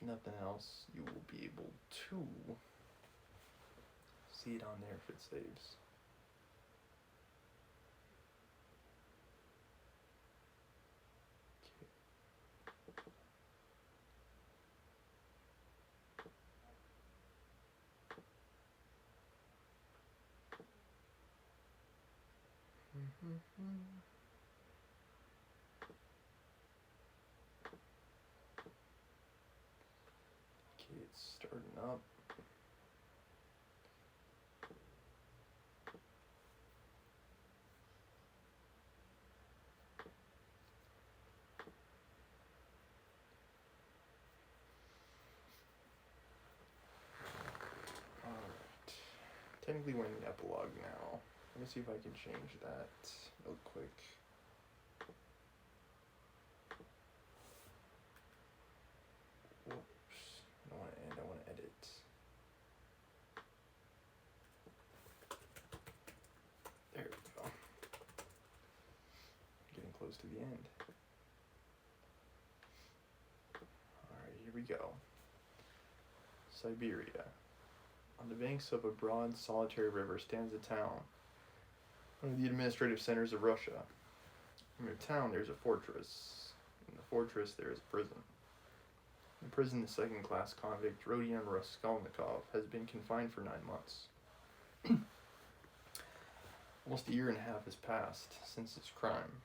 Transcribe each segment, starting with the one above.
if nothing else, you will be able to see it on there if it saves. Okay, it's starting up. Alright. Technically we're in the epilogue now. Let me see if I can change that real quick. Whoops. I don't want to end, I want to edit. There we go. Getting close to the end. Alright, here we go. Siberia. On the banks of a broad, solitary river stands a town, one of the administrative centers of Russia. In the town, there's a fortress. In the fortress, there is a prison. In the prison, the second-class convict, Rodion Raskolnikov, has been confined for 9 months. Almost a year and a half has passed since his crime.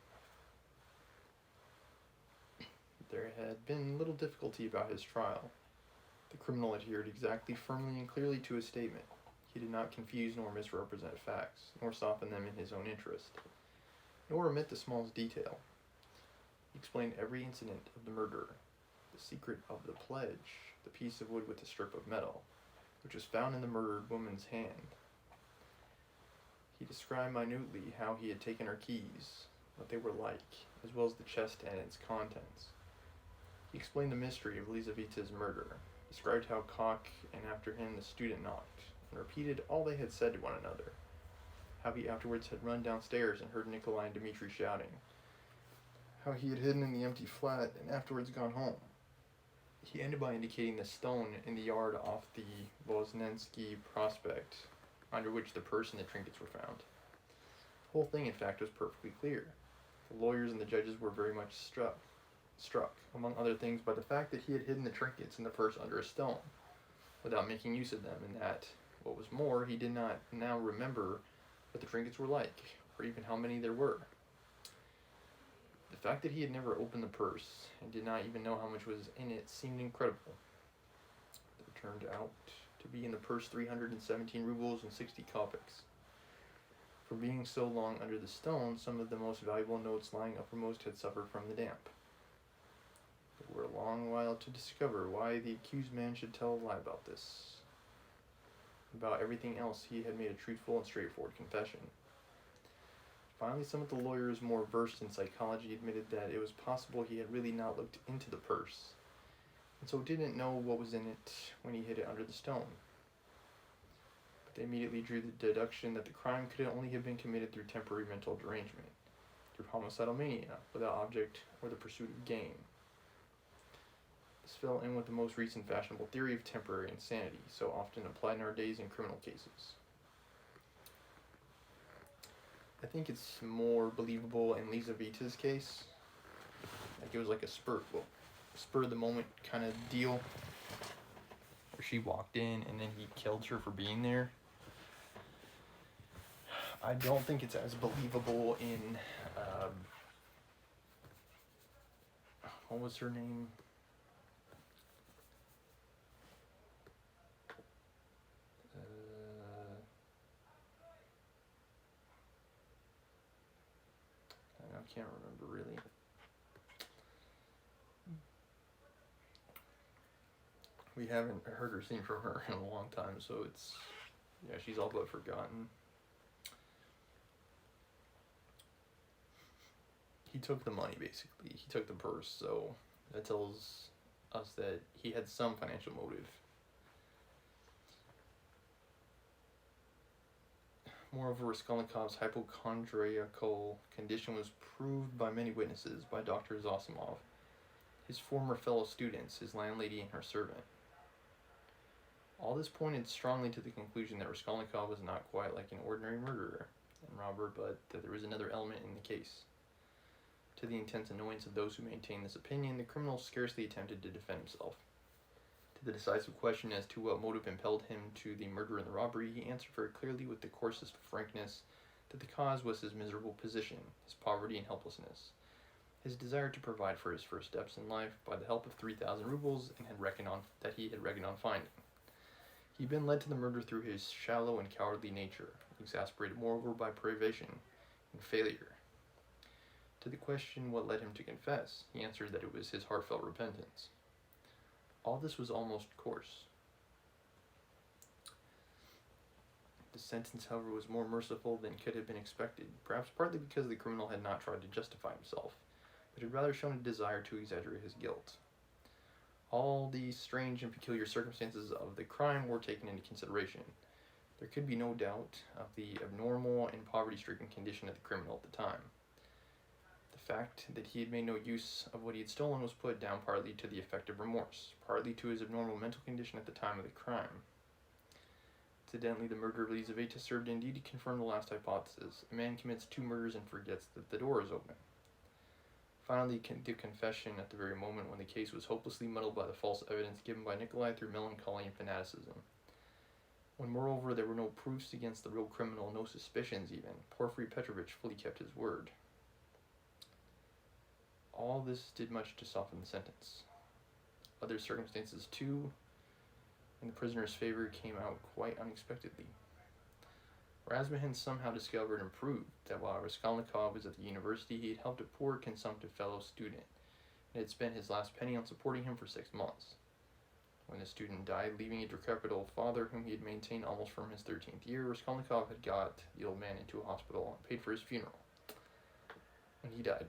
There had been little difficulty about his trial. The criminal adhered exactly, firmly, and clearly to his statement. He did not confuse nor misrepresent facts, nor soften them in his own interest, nor omit the smallest detail. He explained every incident of the murder, the secret of the pledge, the piece of wood with the strip of metal, which was found in the murdered woman's hand. He described minutely how he had taken her keys, what they were like, as well as the chest and its contents. He explained the mystery of Lizaveta's murder, described how Koch and after him the student knocked, and repeated all they had said to one another, how he afterwards had run downstairs and heard Nikolai and Dmitri shouting, how he had hidden in the empty flat and afterwards gone home. He ended by indicating the stone in the yard off the Voznensky Prospect, under which the purse and the trinkets were found. The whole thing, in fact, was perfectly clear. The lawyers and the judges were very much struck, among other things, by the fact that he had hidden the trinkets and the purse under a stone, without making use of them, and that, what was more, he did not now remember what the trinkets were like, or even how many there were. The fact that he had never opened the purse, and did not even know how much was in it, seemed incredible. There turned out to be in the purse 317 rubles and 60 kopecks. For being so long under the stone, some of the most valuable notes lying uppermost had suffered from the damp. It were a long while to discover why the accused man should tell a lie about this. About everything else, he had made a truthful and straightforward confession. Finally, some of the lawyers more versed in psychology admitted that it was possible he had really not looked into the purse, and so didn't know what was in it when he hid it under the stone. But they immediately drew the deduction that the crime could only have been committed through temporary mental derangement, through homicidal mania, without object or the pursuit of gain. This fell in with the most recent fashionable theory of temporary insanity, so often applied in our days in criminal cases. I think it's more believable in Lizaveta's case. Like it was like a spur of the moment kind of deal, where she walked in and then he killed her for being there. I don't think it's as believable in, what was her name? I can't remember really. We haven't heard or seen from her in a long time, so it's, yeah, she's all but forgotten. He took the money, basically. He took the purse, so that tells us that he had some financial motive. Moreover, Raskolnikov's hypochondriacal condition was proved by many witnesses, by Dr. Zosimov, his former fellow students, his landlady, and her servant. All this pointed strongly to the conclusion that Raskolnikov was not quite like an ordinary murderer and robber, but that there was another element in the case. To the intense annoyance of those who maintained this opinion, the criminal scarcely attempted to defend himself. To the decisive question as to what motive impelled him to the murder and the robbery, he answered very clearly with the coarsest frankness that the cause was his miserable position, his poverty and helplessness, his desire to provide for his first steps in life by the help of 3,000 rubles and that he had reckoned on finding. He had been led to the murder through his shallow and cowardly nature, exasperated moreover by privation and failure. To the question what led him to confess, he answered that it was his heartfelt repentance. All this was almost coarse. The sentence, however, was more merciful than could have been expected, perhaps partly because the criminal had not tried to justify himself, but had rather shown a desire to exaggerate his guilt. All these strange and peculiar circumstances of the crime were taken into consideration. There could be no doubt of the abnormal and poverty-stricken condition of the criminal at the time. The fact that he had made no use of what he had stolen was put down partly to the effect of remorse, partly to his abnormal mental condition at the time of the crime. Incidentally, the murder of Elizaveta served indeed to confirm the last hypothesis. A man commits 2 murders and forgets that the door is open. Finally, the confession at the very moment when the case was hopelessly muddled by the false evidence given by Nikolai through melancholy and fanaticism. When, moreover, there were no proofs against the real criminal, no suspicions even, Porfiry Petrovitch fully kept his word. All this did much to soften the sentence. Other circumstances, too, in the prisoner's favor came out quite unexpectedly. Razumhin somehow discovered and proved that while Raskolnikov was at the university, he had helped a poor, consumptive fellow student, and had spent his last penny on supporting him for 6 months. When the student died, leaving a decrepit old father whom he had maintained almost from his 13th year, Raskolnikov had got the old man into a hospital and paid for his funeral. When he died,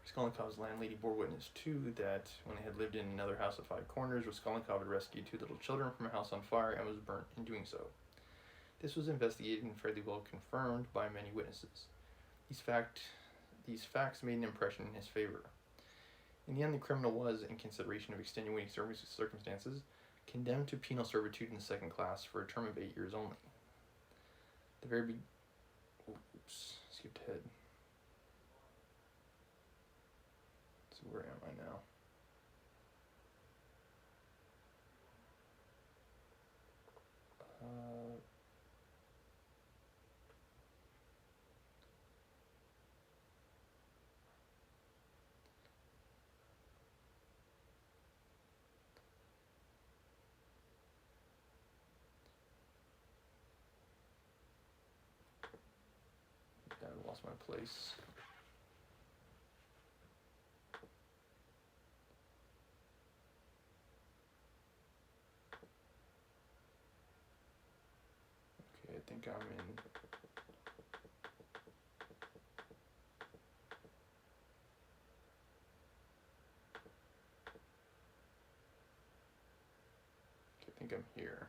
Raskolnikov's landlady bore witness, too, that when they had lived in another house of 5 corners, Raskolnikov had rescued 2 little children from a house on fire and was burnt in doing so. This was investigated and fairly well confirmed by many witnesses. These facts made an impression in his favor. In the end, the criminal was, in consideration of extenuating circumstances, condemned to penal servitude in the 2nd class for a term of 8 years only. Skipped ahead. So where am I now? I lost my place. Okay, I think I'm in. I think I'm here.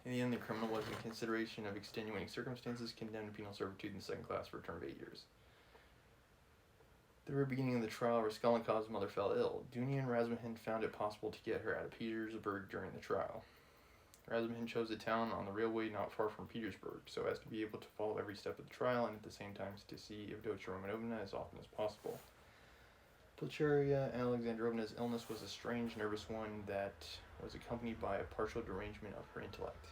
In the end, the criminal was, in consideration of extenuating circumstances, condemned to penal servitude in the 2nd class for a term of 8 years. At the very beginning of the trial, Raskolnikov's mother fell ill. Dunya and Razumhin found it possible to get her out of Petersburg during the trial. Razumhin chose a town on the railway not far from Petersburg, so as to be able to follow every step of the trial and at the same time to see Avdotya Romanovna as often as possible. Pulcheria Alexandrovna's illness was a strange, nervous one that was accompanied by a partial derangement of her intellect.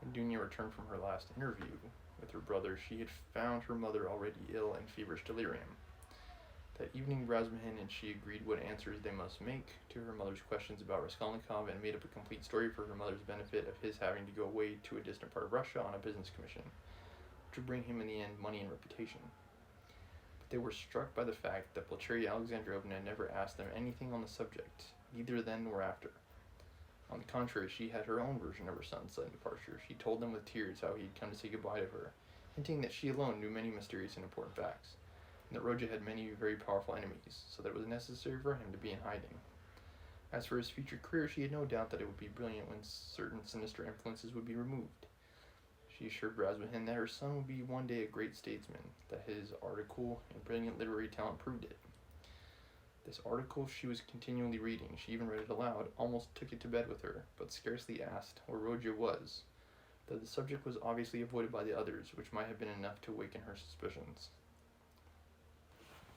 When Dunya returned from her last interview with her brother, she had found her mother already ill in feverish delirium. That evening, Razumhin and she agreed what answers they must make to her mother's questions about Raskolnikov and made up a complete story for her mother's benefit of his having to go away to a distant part of Russia on a business commission, which would bring him in the end money and reputation. But they were struck by the fact that Pulcheria Alexandrovna never asked them anything on the subject, neither then nor after. On the contrary, she had her own version of her son's sudden departure. She told them with tears how he had come to say goodbye to her, hinting that she alone knew many mysterious and important facts, and that Rodya had many very powerful enemies, so that it was necessary for him to be in hiding. As for his future career, she had no doubt that it would be brilliant when certain sinister influences would be removed. She assured Rasmussen that her son would be one day a great statesman, that his article and brilliant literary talent proved it. This article she was continually reading, she even read it aloud, almost took it to bed with her, but scarcely asked where Rogia was, though the subject was obviously avoided by the others, which might have been enough to awaken her suspicions.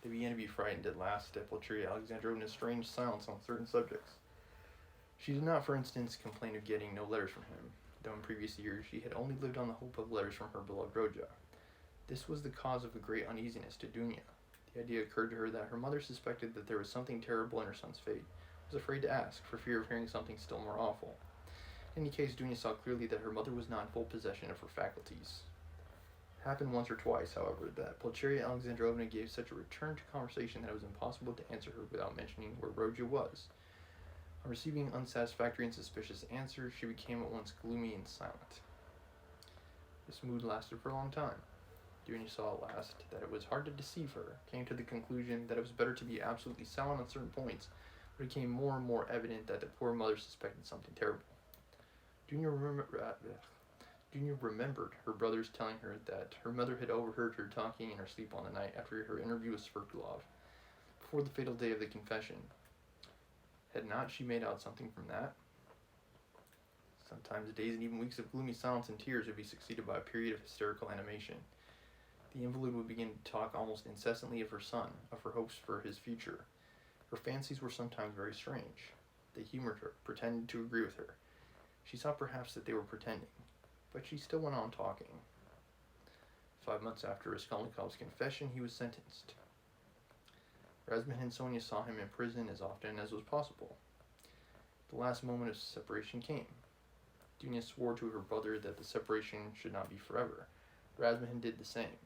They began to be frightened at last at Pulcheria Alexandrovna's strange silence on certain subjects. She did not, for instance, complain of getting no letters from him, though in previous years she had only lived on the hope of letters from her beloved Rogia. This was the cause of a great uneasiness to Dunya. The idea occurred to her that her mother suspected that there was something terrible in her son's fate, was afraid to ask, for fear of hearing something still more awful. In any case, Dunya saw clearly that her mother was not in full possession of her faculties. It happened once or twice, however, that Pulcheria Alexandrovna gave such a return to conversation that it was impossible to answer her without mentioning where Rogia was. On receiving unsatisfactory and suspicious answers, she became at once gloomy and silent. This mood lasted for a long time. Dunya saw at last that it was hard to deceive her, came to the conclusion that it was better to be absolutely silent on certain points, but it became more and more evident that the poor mother suspected something terrible. Dunya remembered her brothers telling her that her mother had overheard her talking in her sleep on the night after her interview with Sverdlov, before the fatal day of the confession. Had not she made out something from that? Sometimes days and even weeks of gloomy silence and tears would be succeeded by a period of hysterical animation. The invalid would begin to talk almost incessantly of her son, of her hopes for his future. Her fancies were sometimes very strange. They humored her, pretended to agree with her. She saw perhaps that they were pretending, but she still went on talking. 5 months after Raskolnikov's confession, he was sentenced. Razmin and Sonia saw him in prison as often as was possible. The last moment of separation came. Dunya swore to her brother that the separation should not be forever. Razmin did the same.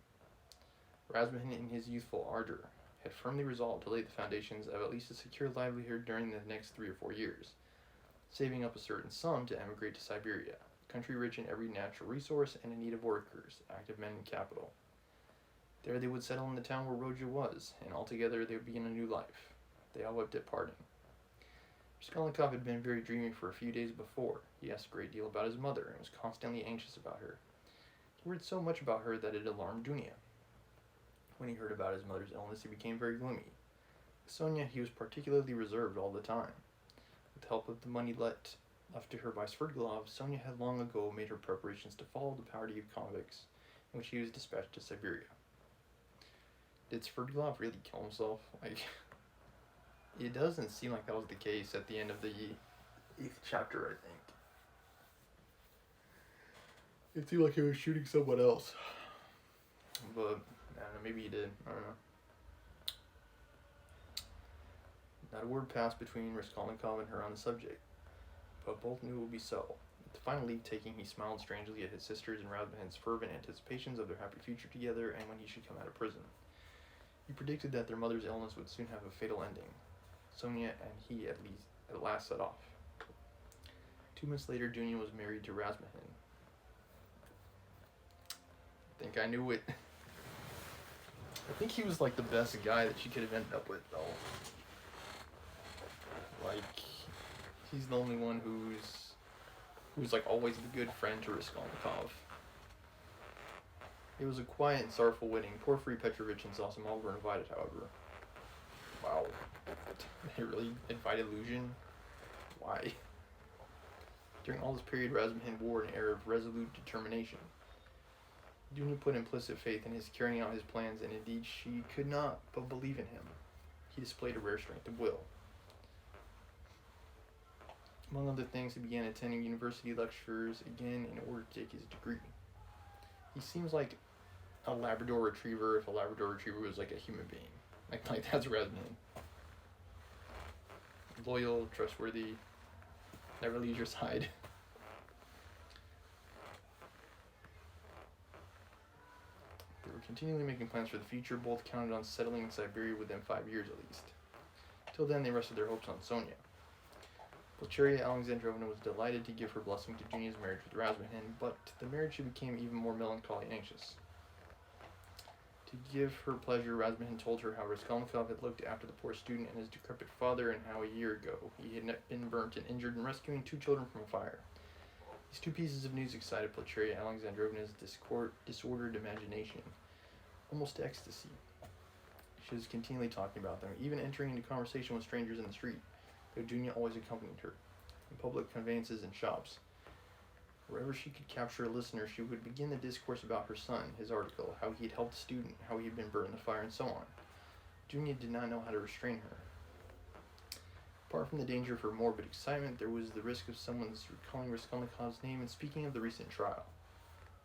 Razmin, in his youthful ardor, had firmly resolved to lay the foundations of at least a secure livelihood during the next 3 or 4 years, saving up a certain sum to emigrate to Siberia, a country rich in every natural resource and in need of workers, active men and capital. There they would settle in the town where Rogia was, and altogether they would begin a new life. They all wept at parting. Raskolnikov had been very dreamy for a few days before. He asked a great deal about his mother, and was constantly anxious about her. He worried so much about her that it alarmed Dunya. When he heard about his mother's illness, he became very gloomy. With Sonia, he was particularly reserved all the time. With the help of the money left to her by Sverdlov, Sonia had long ago made her preparations to follow the party of convicts, in which he was dispatched to Siberia. Did Sverdlov really kill himself? It doesn't seem like that was the case at the end of the 8th chapter, I think. It seemed like he was shooting someone else. But, I don't know, maybe he did. I don't know. Not a word passed between Raskolnikov and her on the subject, but both knew it would be so. At the final leave-taking, he smiled strangely at his sisters and Razmin's fervent anticipations of their happy future together and when he should come out of prison. He predicted that their mother's illness would soon have a fatal ending. Sonia and he at last set off. 2 months later, Dunya was married to Razmin. I think I knew it. I think he was like the best guy that she could have ended up with, though. Like, he's the only one who's like always the good friend to Raskolnikov. It was a quiet and sorrowful wedding. Porfiry Petrovich and Zosimov were invited, however. Wow. They really invited Luzhin? Why? During all this period, Razmin wore an air of resolute determination. Dunya put implicit faith in his carrying out his plans, and indeed she could not but believe in him. He displayed a rare strength of will. Among other things, he began attending university lectures again in order to take his degree. He seems like a Labrador Retriever if a Labrador Retriever was like a human being. Like that's Razmin. Loyal, trustworthy, never leaves your side. They were continually making plans for the future. Both counted on settling in Siberia within 5 years at least. Till then, they rested their hopes on Sonia. Pulcheria Alexandrovna was delighted to give her blessing to Dunya's marriage with Razmin, but to the marriage she became even more melancholy and anxious. To give her pleasure, Razmin told her how Raskolnikov had looked after the poor student and his decrepit father, and how a year ago he had been burnt and injured in rescuing 2 children from a fire. These two pieces of news excited Pulcheria Alexandrovna's disordered imagination, almost to ecstasy. She was continually talking about them, even entering into conversation with strangers in the street, though Dunya always accompanied her, in public conveyances and shops. Wherever she could capture a listener, she would begin the discourse about her son, his article, how he had helped a student, how he had been burned in the fire, and so on. Dunya did not know how to restrain her. Apart from the danger of her morbid excitement, there was the risk of someone's recalling Raskolnikov's name and speaking of the recent trial.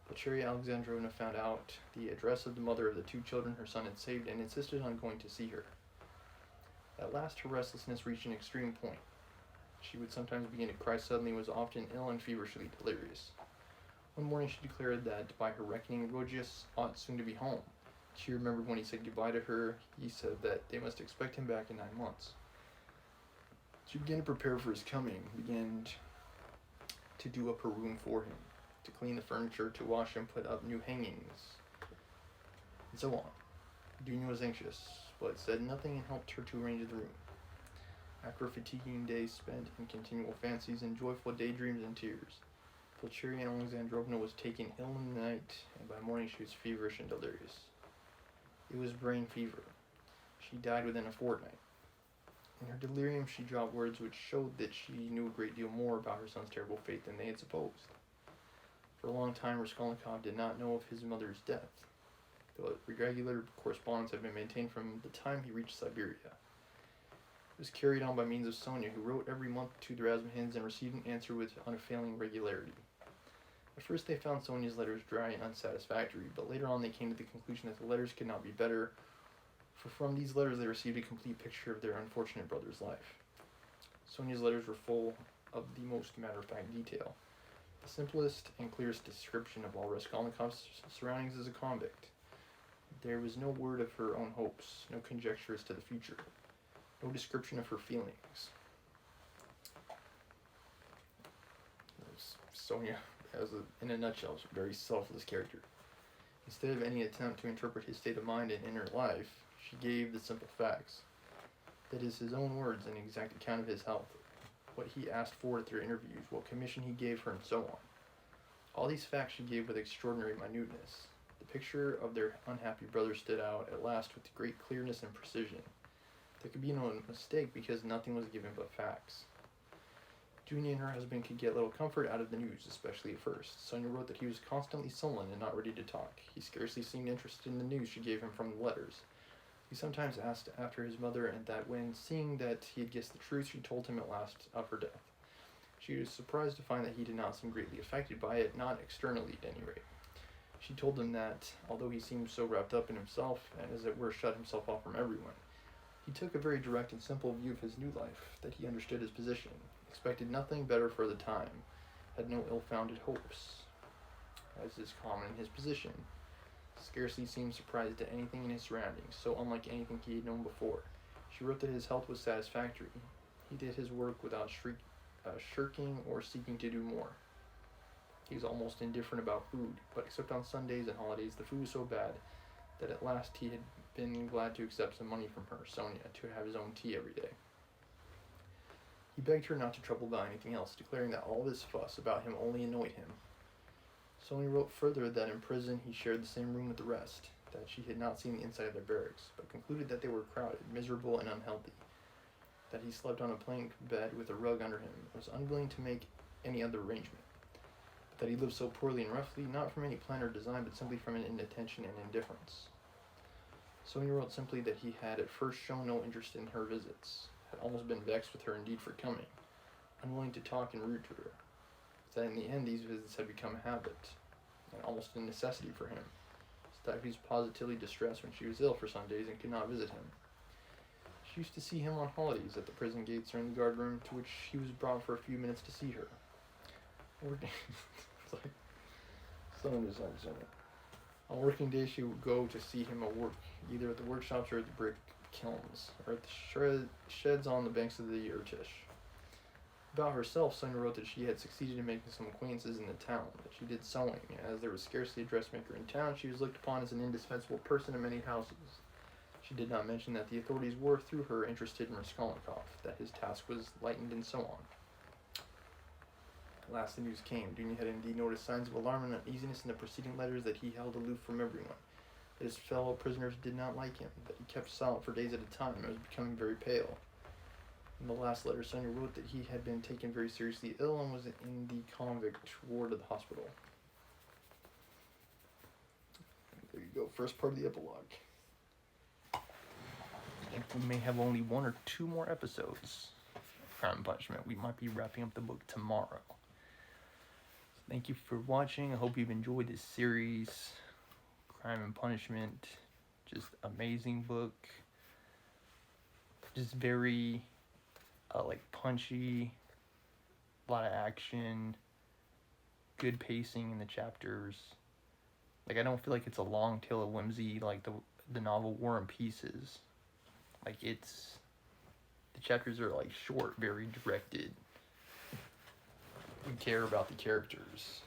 Pulcheria Alexandrovna found out the address of the mother of the two children her son had saved and insisted on going to see her. At last, her restlessness reached an extreme point. She would sometimes begin to cry suddenly and was often ill and feverishly delirious. One morning she declared that, by her reckoning, Rodius ought soon to be home. She remembered when he said goodbye to her, he said that they must expect him back in 9 months. She began to prepare for his coming, began to do up her room for him, to clean the furniture, to wash and put up new hangings, and so on. Dunya was anxious, but said nothing and helped her to arrange the room. After a fatiguing day spent in continual fancies and joyful daydreams and tears, Pulcheria Alexandrovna was taken ill in the night, and by morning she was feverish and delirious. It was brain fever. She died within a fortnight. In her delirium, she dropped words which showed that she knew a great deal more about her son's terrible fate than they had supposed. For a long time, Raskolnikov did not know of his mother's death, though a regular correspondence had been maintained from the time he reached Siberia. It was carried on by means of Sonia, who wrote every month to the Razumhins and received an answer with unfailing regularity. At first they found Sonia's letters dry and unsatisfactory, but later on they came to the conclusion that the letters could not be better, for from these letters they received a complete picture of their unfortunate brother's life. Sonia's letters were full of the most matter-of-fact detail, the simplest and clearest description of all Raskolnikov's surroundings as a convict. There was no word of her own hopes, no conjecture as to the future, no description of her feelings. Sonia, in a nutshell, is a very selfless character. Instead of any attempt to interpret his state of mind and inner life, she gave the simple facts. That is, his own words, an exact account of his health, what he asked for at their interviews, what commission he gave her, and so on. All these facts she gave with extraordinary minuteness. The picture of their unhappy brother stood out at last with great clearness and precision. There could be no mistake because nothing was given but facts. Dunya and her husband could get little comfort out of the news, especially at first. Sonia wrote that he was constantly sullen and not ready to talk. He scarcely seemed interested in the news she gave him from the letters. He sometimes asked after his mother, and that when, seeing that he had guessed the truth, she told him at last of her death. She was surprised to find that he did not seem greatly affected by it, not externally at any rate. She told him that, although he seemed so wrapped up in himself, and as it were shut himself off from everyone, he took a very direct and simple view of his new life, that he understood his position, expected nothing better for the time, had no ill-founded hopes, as is common in his position, scarcely seemed surprised at anything in his surroundings, so unlike anything he had known before. She wrote that his health was satisfactory. He did his work without shirking or seeking to do more. He was almost indifferent about food, but except on Sundays and holidays, the food was so bad that at last he had been glad to accept some money from her, Sonia, to have his own tea every day. He begged her not to trouble about anything else, declaring that all this fuss about him only annoyed him. Sonia wrote further that in prison he shared the same room with the rest, that she had not seen the inside of their barracks, but concluded that they were crowded, miserable, and unhealthy, that he slept on a plank bed with a rug under him, and was unwilling to make any other arrangement, but that he lived so poorly and roughly, not from any plan or design, but simply from an inattention and indifference. Sonia wrote simply that he had at first shown no interest in her visits, had almost been vexed with her indeed for coming, unwilling to talk and rude to her, but that in the end these visits had become a habit, and almost a necessity for him, so that he was positively distressed when she was ill for some days and could not visit him. She used to see him on holidays at the prison gates or in the guard room, to which he was brought for a few minutes to see her. It's like, Sonia's on Sonia. On working days, she would go to see him at work, either at the workshops or at the brick kilns, or at the sheds on the banks of the Irtish. About herself, Sonia wrote that she had succeeded in making some acquaintances in the town, that she did sewing, and as there was scarcely a dressmaker in town, she was looked upon as an indispensable person in many houses. She did not mention that the authorities were, through her, interested in Raskolnikov, that his task was lightened, and so on. At last the news came. Dunya had indeed noticed signs of alarm and uneasiness in the preceding letters, that he held aloof from everyone, that his fellow prisoners did not like him, that he kept silent for days at a time and was becoming very pale. In the last letter, Sonia wrote that he had been taken very seriously ill and was in the convict ward of the hospital. There you go, first part of the epilogue. I think we may have only 1 or 2 more episodes of Crime and Punishment. We might be wrapping up the book tomorrow. Thank you for watching. I hope you've enjoyed this series. Crime and Punishment, just amazing book. Just very like punchy, a lot of action, good pacing in the chapters. Like, I don't feel like it's a long tale of whimsy like the novel War and Peace is. Like, the chapters are like short, very directed. We care about the characters.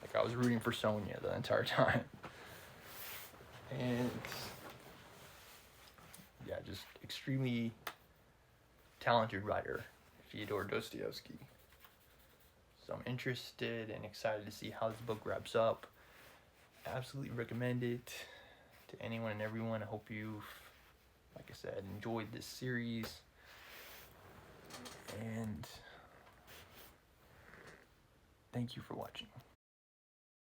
Like, I was rooting for Sonia the entire time. And yeah, just extremely talented writer, Fyodor Dostoevsky. So I'm interested and excited to see how this book wraps up. Absolutely recommend it to anyone and everyone. I hope you've, like I said, enjoyed this series. And thank you for watching.